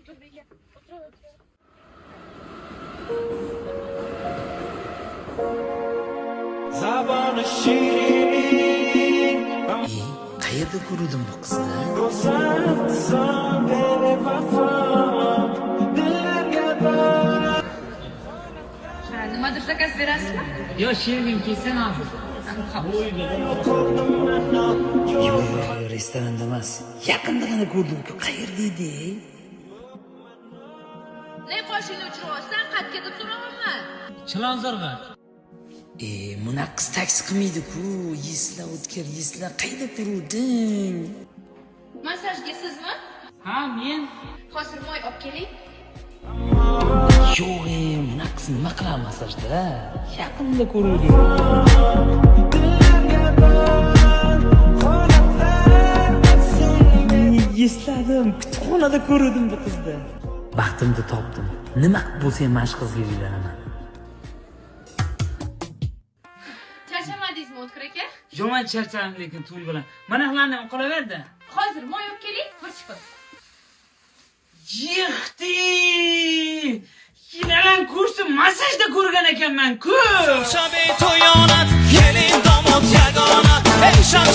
Otur beka. Otur. Zaboni shirin Qayerda ko'rdim bu qizni? Ro'zan bevafo dillarga bor Nimadir zakaz berasizmi? Yo, shergim kelsa ma'qul. Yo'q, restoranda emas. Yaqindagina ko'rdim-ku. Qayerda edi? Ne qoshingni uchirib olsan, qatga deb so'ramayman. Chilonzorga. Buna qiz taksi qilmaydi-ku. Yesla o'tkir, yesla qayda ko'rding? Massajga sizmi? Ha, men. Hozir moy olib keling. Yo'q, buna qiz nima qiladi masajda? Yaqinda ko'rdim. Esladim, kutubxonada ko'rdim bu qizni. Baxtimni topdim. Nima qilib bo'lsa ham mana shu qizga uylanaman. Charchamadingizmi O'tkir aka? Yo'q, men charchadim lekin to'y bilan. Mana haqlarni qolaverdi. Hozir moy olib keling, bir chiqib. Yixti! Yinalan kursi masajda ko'rgan ekanman-ku. شب تو یانت گلین داماد یگانت ای شب